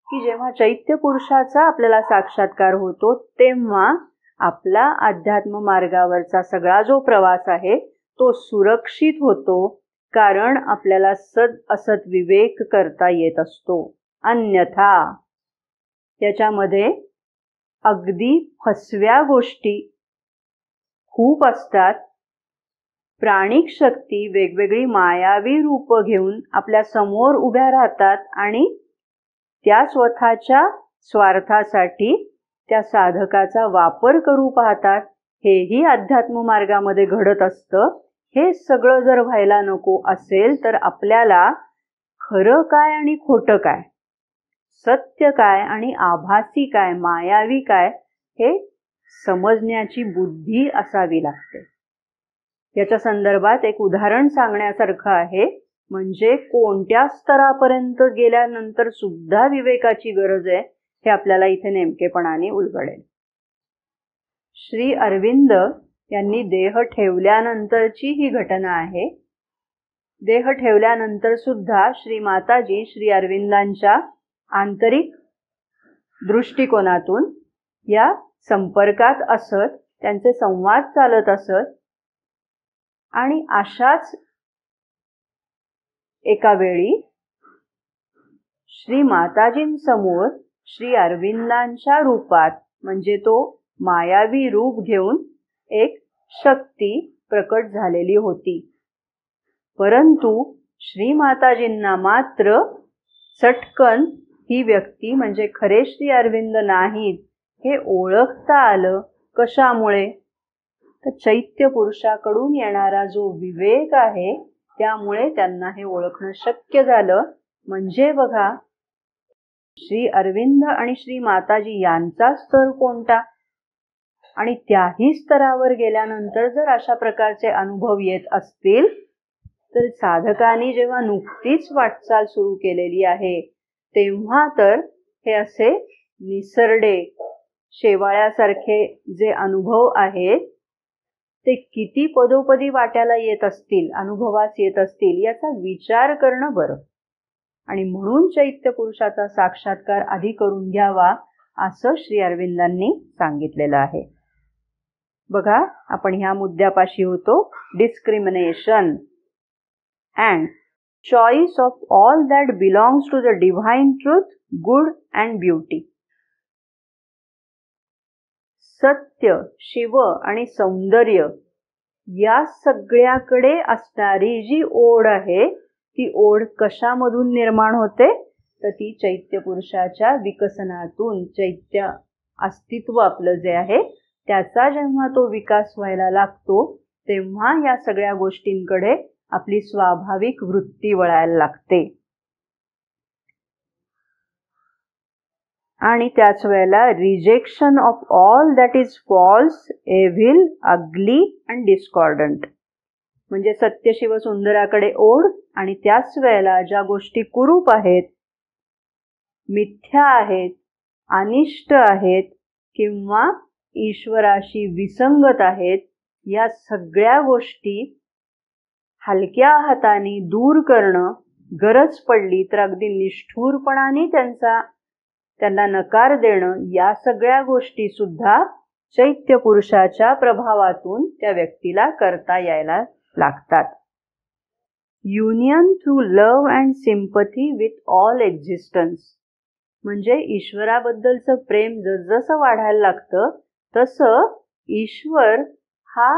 Speaker 1: की जेव्हा चैत्य पुरुषाचा आपल्याला साक्षात्कार होतो तेव्हा आपला अध्यात्म मार्गावरचा सगळा जो प्रवास आहे तो सुरक्षित होतो, कारण आपल्याला सद असत विवेक करता येत असतो. अन्यथा त्याच्यामध्ये अगदी फसव्या गोष्टी खूप असतात. प्राणिक शक्ती वेगवेगळी मायावी रूप घेऊन आपल्या समोर उभ्या राहतात आणि त्या स्वतःच्या स्वार्थासाठी त्या साधकाचा वापर करू पाहतात. हेही अध्यात्म मार्गामध्ये घडत असतं. हे सगळं जर व्हायला नको असेल तर आपल्याला खरं काय आणि खोटं काय, सत्य काय आणि आभासी काय, मायावी काय, हे समजण्याची बुद्धी असावी लागते. याच्या संदर्भात एक उदाहरण सांगण्यासारखं आहे. म्हणजे कोणत्या स्तरापर्यंत गेल्यानंतर सुद्धा विवेकाची गरज आहे हे आपल्याला इथे नेमकेपणाने उलगडेल. श्री अरविंद यांनी देह ठेवल्यानंतरची ही घटना आहे. देह ठेवल्यानंतर सुद्धा श्री माताजी श्री अरविंदांच्या आंतरिक दृष्टिकोनातून या संपर्कात असत, त्यांचे संवाद चालत असत. आणि अशाच एका वेळी श्री माताजींसमोर श्री अरविंदांच्या रूपात, म्हणजे तो मायावी रूप घेऊन एक शक्ती प्रकट झालेली होती. परंतु श्री माताजींना मात्र चटकन ही व्यक्ती म्हणजे खरे श्री अरविंद नाहीत हे ओळखता आलं. कशामुळे? तर चैत्य पुरुषाकडून येणारा जो विवेक आहे त्यामुळे त्यांना हे ओळखणं शक्य झालं. म्हणजे बघा, श्री अरविंद आणि श्री माताजी यांचा स्तर कोणता, आणि त्याही स्तरावर गेल्यानंतर जर अशा प्रकारचे अनुभव येत असतील तर साधकांनी जेव्हा नुकतीच वाटचाल सुरू केलेली आहे तेव्हा तर हे असे निसरडे शेवाळ्यासारखे जे अनुभव आहेत ते किती पदोपदी वाट्याला येत असतील, अनुभवास येत असतील, याचा विचार करणं बरं. आणि म्हणून चैत्य पुरुषाचा साक्षात्कार आधी करून घ्यावा असं श्री अरविंदांनी सांगितलेलं आहे. बघा, आपण ह्या मुद्द्यापाशी होतो. Discrimination and choice of all that belongs to the divine truth, good and beauty. सत्य, शिव आणि सौंदर्य या सगळ्याकडे असणारी जी ओढ आहे ती ओढ कशामधून निर्माण होते? तर ती चैत्य पुरुषाच्या विकसनातून. चैत्य अस्तित्व आपलं जे आहे त्याचा जेव्हा तो विकास व्हायला लागतो तेव्हा या सगळ्या गोष्टींकडे आपली स्वाभाविक वृत्ती वळायला लागते. आणि त्याच वेळेला rejection of all that is false, evil, ugly and discordant. म्हणजे सत्य, शिव, सुंदराकडे ओढ आणि त्याच वेळेला ज्या गोष्टी कुरूप आहेत, मिथ्या आहेत, अनिष्ट आहेत किंवा ईश्वराशी विसंगत आहेत, या सगळ्या गोष्टी हलक्या हाताने दूर करणं, गरज पडली तर अगदी निष्ठुरपणाने त्यांना नकार देणं, या सगळ्या गोष्टी सुद्धा चैत्य पुरुषाच्या प्रभावातून त्या व्यक्तीला करता यायला लागतात. Union through love and sympathy with all existence. म्हणजे ईश्वराबद्दलचं प्रेम जसजसं वाढायला लागतं तसं ईश्वर हा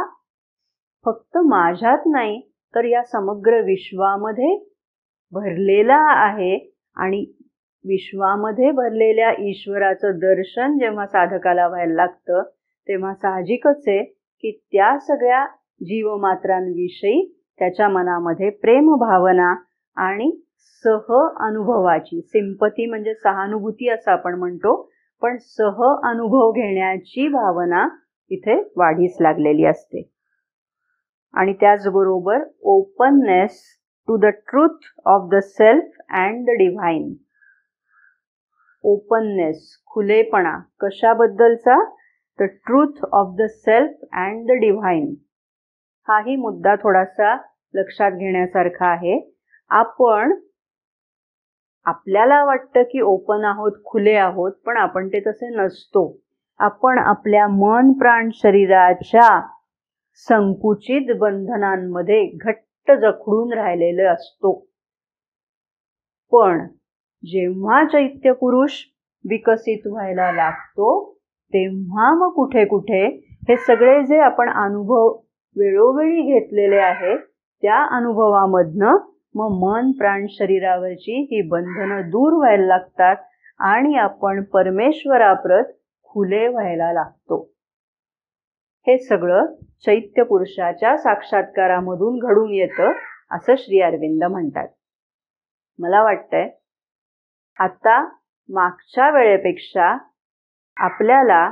Speaker 1: फक्त माझ्यात नाही तर या समग्र विश्वामध्ये भरलेला आहे. आणि विश्वामध्ये भरलेल्या ईश्वराचं दर्शन जेव्हा साधकाला व्हायला लागतं तेव्हा साहजिकच आहे की त्या सगळ्या जीवमात्रांविषयी त्याच्या मनामध्ये प्रेम भावना आणि सह अनुभवाची, सिंपती म्हणजे सहानुभूती असं आपण म्हणतो, पण सह अनुभव घेण्याची भावना इथे वाढीस लागलेली असते. आणि त्याचबरोबर openness to the truth of the self and the divine. Openness, खुलेपणा, कशाबद्दलचा? The truth of the self and the divine. हाही मुद्दा थोडासा लक्षात घेण्यासारखा आहे. आपल्याला वाटतं की ओपन आहोत, खुले आहोत, पण आपण ते तसे नसतो. आपण आपल्या मन, प्राण, शरीराच्या संकुचित बंधनांमध्ये घट्ट जखडून राहिलेला असतो. पण जेव्हा चैत्य पुरुष विकसित व्हायला लागतो तेव्हा मग कुठे कुठे हे सगळे जे आपण अनुभव वेळोवेळी घेतलेले आहेत त्या अनुभवामधनं मग मन प्राण शरीरावरची ही बंधनं दूर व्हायला लागतात आणि आपण परमेश्वराप्रत खुले व्हायला लागतो. हे सगळं चैत्य पुरुषाच्या साक्षात्कारामधून घडून येतं असं श्री अरविंद म्हणतात. मला वाटतंय आता मागच्या वेळेपेक्षा आपल्याला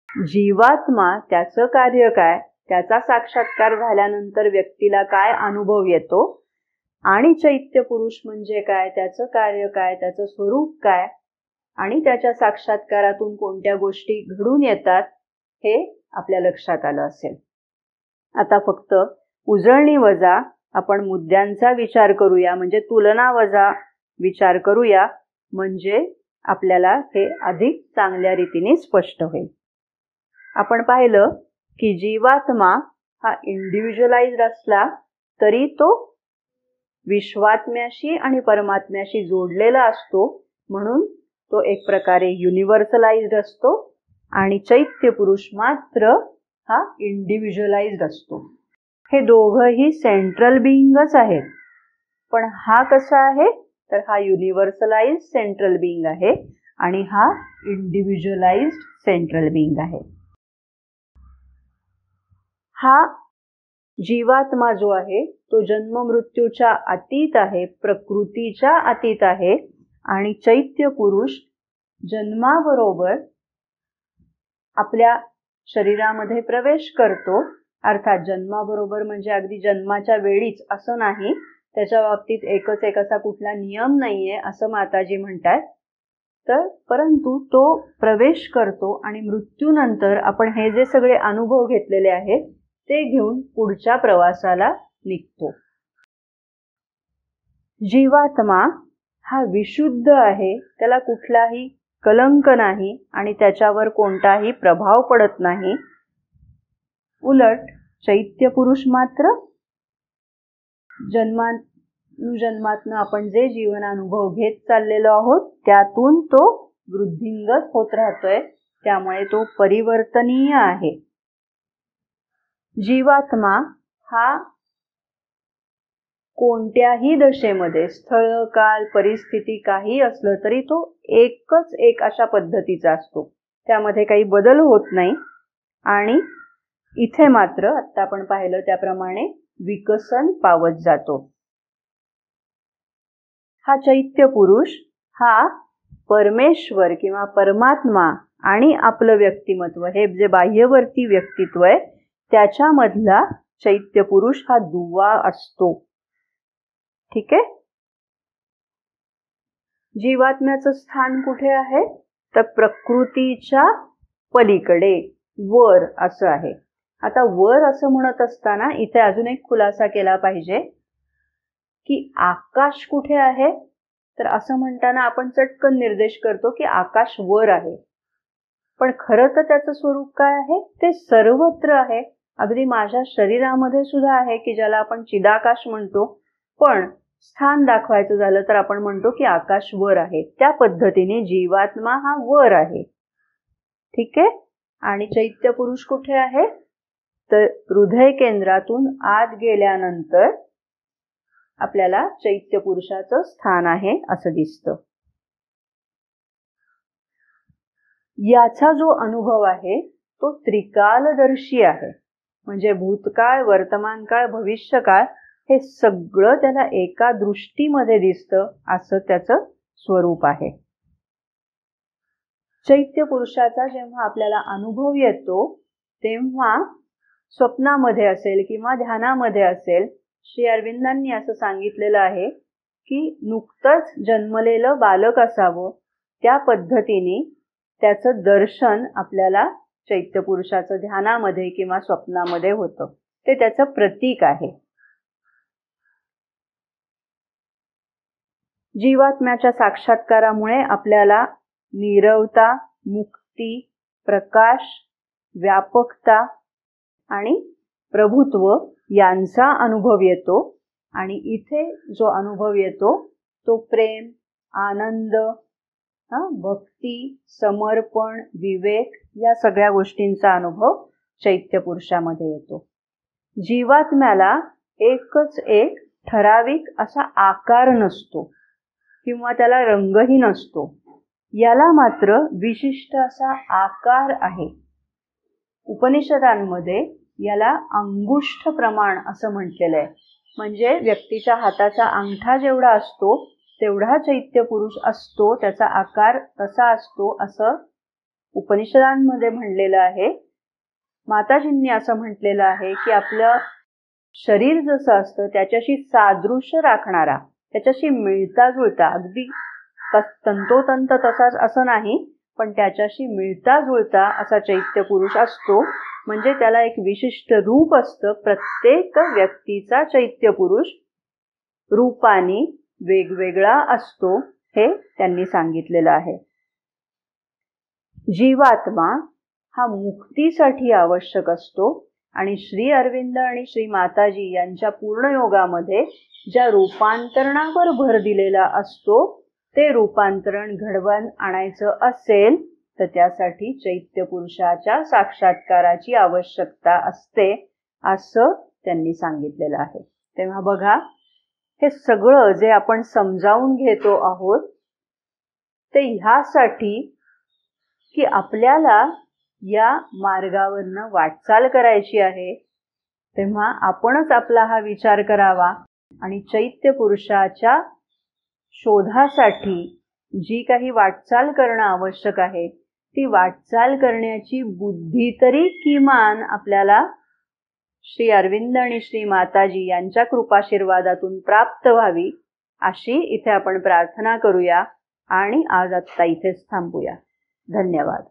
Speaker 1: जीवात्मा, त्याचं कार्य काय, त्याचा साक्षात्कार झाल्यानंतर व्यक्तीला काय अनुभव येतो आणि चैत्य पुरुष म्हणजे काय, त्याचं कार्य काय, त्याचं स्वरूप काय आणि त्याच्या साक्षात्कारातून कोणत्या गोष्टी घडून येतात हे आपल्या लक्षात आलं असेल. आता फक्त उजळणी वजा आपण मुद्द्यांचा विचार करूया, म्हणजे तुलना वजा विचार करूया, म्हणजे आपल्याला हे अधिक चांगल्या रीतीने स्पष्ट होईल. आपण पाहिलं की जीवात्मा हा इंडिव्हिज्युअलाइज्ड असला तरी तो विश्वात्म्याशी आणि परमात्म्याशी जोडलेला असतो, म्हणून तो एक प्रकारे युनिव्हर्सलाइज्ड असतो. आणि चैत्य पुरुष मात्र हा इंडिव्हिज्युअलाइज्ड असतो. हे दोघंही सेंट्रल बिईंगच आहेत. पण हा कसा आहे तर हा युनिव्हर्सलाइज्ड सेंट्रल बिईंग आहे आणि हा इंडिव्हिज्युअलाइज्ड सेंट्रल बिईंग आहे. हा जीवात्मा जो आहे तो जन्म मृत्यूच्या अतीत आहे, प्रकृतीच्या अतीत आहे. आणि चैत्य पुरुष जन्माबरोबर आपल्या शरीरामध्ये प्रवेश करतो. अर्थात जन्माबरोबर म्हणजे अगदी जन्माच्या वेळीच असं नाही, त्याच्या बाबतीत एकच एक असा कुठला नियम नाहीये असं माताजी म्हणतात. तर परंतु तो प्रवेश करतो आणि मृत्यूनंतर आपण हे जे सगळे अनुभव घेतलेले आहेत ते घेऊन पुढच्या प्रवासाला निघतो. जीवात्मा हा विशुद्ध आहे, त्याला कुठलाही कलंक नाही आणि त्याच्यावर कोणताही प्रभाव पडत नाही. उलट चैत्य पुरुष मात्र जन्मानुजन्मातनं आपण जे जीवनानुभव घेत चाललेलो आहोत त्यातून तो वृद्धिंगत होत राहतोय, त्यामुळे तो परिवर्तनीय आहे. जीवात्मा हा कोणत्याही दशेमध्ये स्थळ काल परिस्थिती काही असलं तरी तो एकच एक अशा पद्धतीचा असतो, त्यामध्ये काही बदल होत नाही. आणि इथे मात्र आता आपण पाहिलं त्याप्रमाणे विकसन पावत जातो. हा चैत्य पुरुष हा परमेश्वर किंवा परमात्मा आणि आपलं व्यक्तिमत्व, हे जे बाह्यवर्ती व्यक्तित्व आहे त्याच्यामधला चैत्य पुरुष हा दुवा असतो. ठीक आहे. जीवात्म्याचं स्थान कुठे आहे तर प्रकृतीच्या पलीकडे वर असं आहे. आता वर असं म्हणत असताना इथे अजून एक खुलासा केला पाहिजे की आकाश कुठे आहे, तर असं म्हणताना आपण चटकन निर्देश करतो की आकाश वर आहे. पण खरं तर त्याचं स्वरूप काय आहे ते सर्वत्र आहे. अगदी माझ्या शरीरामध्ये सुद्धा आहे की ज्याला आपण चिदाकाश म्हणतो. पण स्थान दाखवायचं झालं तर आपण म्हणतो की आकाश वर आहे. त्या पद्धतीने जीवात्मा हा वर आहे. ठीक आहे. आणि चैत्य पुरुष कुठे आहे तर हृदय केंद्रातून आत गेल्यानंतर आपल्याला चैत्य पुरुषाचं स्थान आहे असं दिसतं. याचा जो अनुभव आहे तो त्रिकालदर्शी आहे, म्हणजे भूतकाळ, वर्तमानकाळ, भविष्यकाळ हे सगळं त्याला एका दृष्टीमध्ये दिसतं असं त्याचं स्वरूप आहे. चैत्य पुरुषाचा जेव्हा आपल्याला अनुभव येतो तेव्हा स्वप्नामध्ये असेल किंवा ध्यानामध्ये असेल, श्री अरविंदांनी असं सांगितलेलं आहे की नुकतंच जन्मलेलं बालक असावं त्या पद्धतीने त्याचं दर्शन आपल्याला चैत्य पुरुषाचं ध्यानामध्ये किंवा स्वप्नामध्ये होतं. ते त्याचं प्रतीक आहे. जीवात्म्याच्या साक्षात्कारामुळे आपल्याला नीरवता, मुक्ती, प्रकाश, व्यापकता आणि प्रभुत्व यांचा अनुभव येतो आणि इथे जो अनुभव येतो तो प्रेम, आनंद, भक्ती, समर्पण, विवेक या सगळ्या गोष्टींचा अनुभव चैत्य पुरुषामध्ये येतो. जीवात्म्याला एकच एक ठराविक असा आकार नसतो किंवा त्याला रंगही नसतो. याला मात्र विशिष्ट असा आकार आहे. उपनिषदांमध्ये याला अंगुष्ठ प्रमाण असं म्हटलेलं आहे. म्हणजे व्यक्तीच्या हाताचा अंगठा जेवढा असतो तेवढा चैत्य पुरुष असतो, त्याचा आकार तसा असतो असं उपनिषदांमध्ये म्हणलेलं आहे. माताजींनी असं म्हटलेलं आहे की आपलं शरीर जसं असतं त्याच्याशी सादृश्य राखणारा, त्याच्याशी मिळता जुळता, अगदी तंतोतंत तसाच असं नाही, पण त्याच्याशी मिळता जुळता असा चैत्य पुरुष असतो. म्हणजे त्याला एक विशिष्ट रूप असतं. प्रत्येक व्यक्तीचा चैत्य पुरुष रूपाने वेगवेगळा असतो हे त्यांनी सांगितलेलं आहे. जीवात्मा हा मुक्तीसाठी आवश्यक असतो आणि श्री अरविंद आणि श्री माताजी यांच्या पूर्ण योगामध्ये ज्या रूपांतरणावर भर दिलेला असतो ते रूपांतरण घडवून आणायचं असेल तर त्यासाठी चैत्य पुरुषाच्या साक्षात्काराची आवश्यकता असते असं त्यांनी सांगितलेलं आहे. तेव्हा बघा, हे सगळं जे आपण समजावून घेतो आहोत ते ह्यासाठी की आपल्याला या मार्गावरनं वाटचाल करायची आहे. तेव्हा आपणच आपला हा विचार करावा आणि चैत्य पुरुषाच्या शोधासाठी जी काही वाटचाल करणं आवश्यक आहे ती वाटचाल करण्याची बुद्धी तरी किमान आपल्याला श्री अरविंद आणि श्री माताजी यांच्या कृपाशीर्वादातून प्राप्त व्हावी अशी इथे आपण प्रार्थना करूया आणि आज आत्ता इथेच थांबूया. धन्यवाद.